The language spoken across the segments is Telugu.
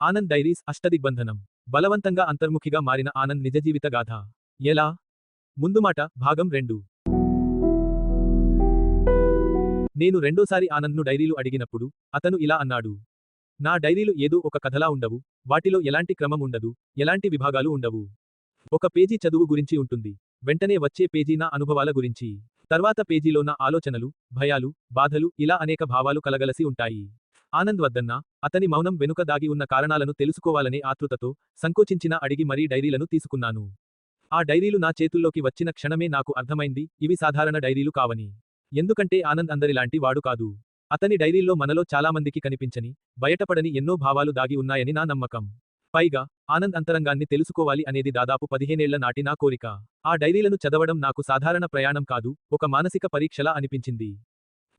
ఆనంద్ డైరీస్ అష్టదిగ్బంధనం. బలవంతంగా అంతర్ముఖిగా మారిన ఆనంద్ నిజజీవిత గాథ. ఎలా? ముందుమాట, భాగం 2. నేను రెండోసారి ఆనంద్ను డైరీలు అడిగినప్పుడు, అతను ఇలా అన్నాడు. నా డైరీలు ఏదో ఒక కథలా ఉండవు, వాటిలో ఎలాంటి క్రమం ఉండదు, ఎలాంటి విభాగాలు ఉండవు. ఒక పేజీ చదువు గురించి ఉంటుంది. వెంటనే వచ్చే పేజీ నా అనుభవాల గురించి. తర్వాత పేజీలో నా ఆలోచనలు, భయాలు, బాధలు, ఇలా అనేక భావాలు కలగలసి ఉంటాయి. ఆనంద్ వద్దన్నా, అతని మౌనం వెనుక దాగి ఉన్న కారణాలను తెలుసుకోవాలనే ఆతృతతో, సంకోచించినా అడిగి మరీ డైరీలను తీసుకున్నాను. ఆ డైరీలు నా చేతుల్లోకి వచ్చిన క్షణమే నాకు అర్థమైంది, ఇవి సాధారణ డైరీలు కావని. ఎందుకంటే ఆనంద్ అందరిలాంటి వాడు కాదు. అతని డైరీల్లో మనలో చాలామందికి కనిపించని, బయటపడని ఎన్నో భావాలు దాగి ఉన్నాయని నా నమ్మకం. పైగా, ఆనంద్ అంతరంగాన్ని తెలుసుకోవాలి అనేది దాదాపు 15 ఏళ్ల నాటి నా కోరిక. ఆ డైరీలను చదవడం నాకు సాధారణ ప్రయాణం కాదు, ఒక మానసిక పరీక్షలా అనిపించింది.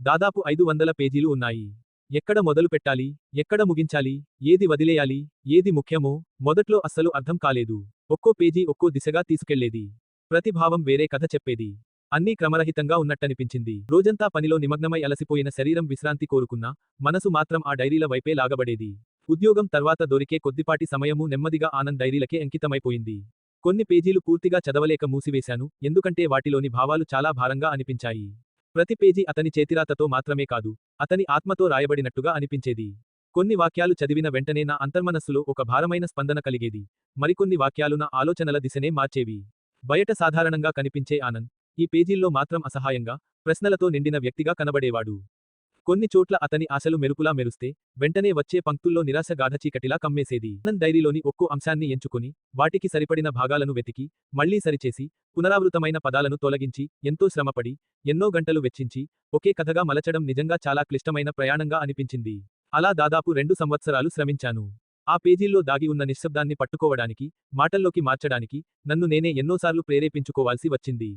దాదాపు 500 పేజీలు ఉన్నాయి. ఎక్కడ మొదలు పెట్టాలి, ఎక్కడ ముగించాలి, ఏది వదిలేయాలి, ఏది ముఖ్యమో, మొదట్లో అస్సలు అర్థం కాలేదు. ఒక్కో పేజీ ఒక్కో దిశగా తీసుకెళ్లేది. ప్రతి భావం వేరే కథ చెప్పేది. అన్నీ క్రమరహితంగా ఉన్నట్టనిపించింది. రోజంతా పనిలో నిమగ్నమై అలసిపోయిన శరీరం విశ్రాంతి కోరుకున్నా, మనసు మాత్రం ఆ డైరీల వైపే లాగబడేది. ఉద్యోగం తర్వాత దొరికే కొద్దిపాటి సమయమూ నెమ్మదిగా ఆనంద్ డైరీలకే అంకితమైపోయింది. కొన్ని పేజీలు పూర్తిగా చదవలేక మూసివేశాను, ఎందుకంటే వాటిలోని భావాలు చాలా భారంగా అనిపించాయి. ప్రతి పేజీ అతని చేతిరాతతో మాత్రమే కాదు, అతని ఆత్మతో రాయబడినట్టుగా అనిపించేది. కొన్ని వాక్యాలు చదివిన వెంటనే నా అంతర్మనస్సులో ఒక భారమైన స్పందన కలిగేది. మరికొన్ని వాక్యాలు నా ఆలోచనల దిశనే మార్చేవి. బయట సాధారణంగా కనిపించే ఆనంద్, ఈ పేజీల్లో మాత్రం అసహాయంగా, ప్రశ్నలతో నిండిన వ్యక్తిగా కనబడేవాడు. కొన్ని చోట్ల అతని ఆశలు మెరుపులా మెరుస్తే, వెంటనే వచ్చే పంక్తుల్లో నిరాశ గాఢ చీకటిలా కమ్మేసేది. ఆనంద్ డైరీలోని ఒక్కో అంశాన్ని ఎంచుకొని, వాటికి సరిపడిన భాగాలను వెతికి, మళ్లీ సరిచేసి, పునరావృతమైన పదాలను తొలగించి, ఎంతో శ్రమపడి, ఎన్నో గంటలు వెచ్చించి, ఒకే కథగా మలచడం నిజంగా చాలా క్లిష్టమైన ప్రయాణంగా అనిపించింది. అలా దాదాపు 2 సంవత్సరాలు శ్రమించాను. ఆ పేజీల్లో దాగి ఉన్న నిశ్శబ్దాన్ని పట్టుకోవడానికి, మాటల్లోకి మార్చడానికి, నన్ను నేనే ఎన్నోసార్లు ప్రేరేపించుకోవాల్సి వచ్చింది.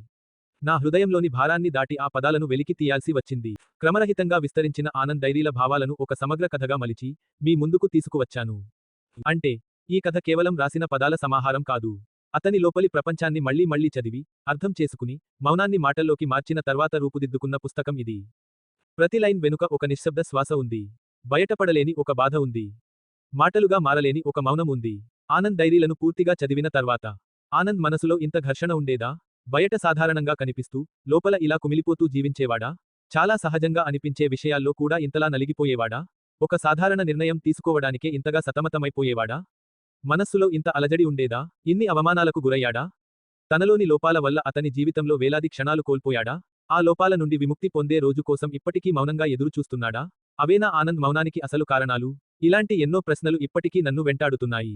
నా హృదయంలోని భారాన్ని దాటి ఆ పదాలను వెలికి తీయాల్సి వచ్చింది. క్రమరహితంగా విస్తరించిన ఆనంద్ డైరీల భావాలను ఒక సమగ్ర కథగా మలిచి, మీ ముందుకు తీసుకువచ్చాను. అంటే, ఈ కథ కేవలం రాసిన పదాల సమాహారం కాదు. అతని లోపలి ప్రపంచాన్ని మళ్లీ మళ్లీ చదివి, అర్థం చేసుకుని, మౌనాన్ని మాటల్లోకి మార్చిన తర్వాత రూపుదిద్దుకున్న పుస్తకం ఇది. ప్రతి లైన్ వెనుక ఒక నిశ్శబ్ద శ్వాస ఉంది. బయటపడలేని ఒక బాధ ఉంది. మాటలుగా మారలేని ఒక మౌనం ఉంది. ఆనంద్ డైరీలను పూర్తిగా చదివిన తర్వాత, ఆనంద్ మనసులో ఇంత ఘర్షణ ఉండేదా? బయట సాధారణంగా కనిపిస్తూ, లోపల ఇలా కుమిలిపోతూ జీవించేవాడా? చాలా సహజంగా అనిపించే విషయాల్లో కూడా ఇంతలా నలిగిపోయేవాడా? ఒక సాధారణ నిర్ణయం తీసుకోవడానికే ఇంతగా సతమతమైపోయేవాడా? మనస్సులో ఇంత అలజడి ఉండేదా? ఇన్ని అవమానాలకు గురయ్యాడా? తనలోని లోపాల వల్ల అతని జీవితంలో వేలాది క్షణాలు కోల్పోయాడా? ఆ లోపాల నుండి విముక్తి పొందే రోజు కోసం ఇప్పటికీ మౌనంగా ఎదురు చూస్తున్నాడా? అవేనా ఆనంద్ మౌనానికి అసలు కారణాలు? ఇలాంటి ఎన్నో ప్రశ్నలు ఇప్పటికీ నన్ను వెంటాడుతున్నాయి.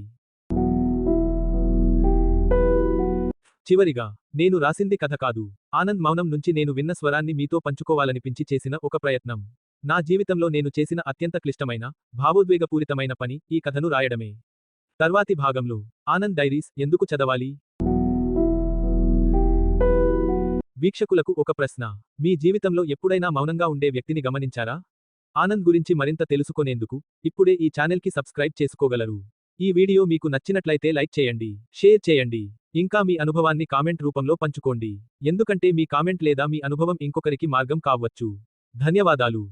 చివరిగా, నేను రాసింది కథ కాదు. ఆనంద్ మౌనం నుంచి నేను విన్న స్వరాన్ని మీతో పంచుకోవాలనిపించి చేసిన ఒక ప్రయత్నం. నా జీవితంలో నేను చేసిన అత్యంత క్లిష్టమైన, భావోద్వేగపూరితమైన పని, ఈ కథను రాయడమే. తర్వాతి భాగంలో, ఆనంద్ డైరీస్ ఎందుకు చదవాలి? వీక్షకులకు ఒక ప్రశ్న. మీ జీవితంలో ఎప్పుడైనా మౌనంగా ఉండే వ్యక్తిని గమనించారా? ఆనంద్ గురించి మరింత తెలుసుకొనేందుకు, ఇప్పుడే ఈ ఛానెల్కి సబ్స్క్రైబ్ చేసుకోగలరు. ఈ వీడియో మీకు నచ్చినట్లయితే లైక్ చేయండి, షేర్ చేయండి. ఇంకా మీ అనుభవాన్ని కామెంట్ రూపంలో పంచుకోండి. ఎందుకంటే మీ కామెంట్ లేదా మీ అనుభవం ఇంకొకరికి మార్గం కావచ్చు. ధన్యవాదాలు.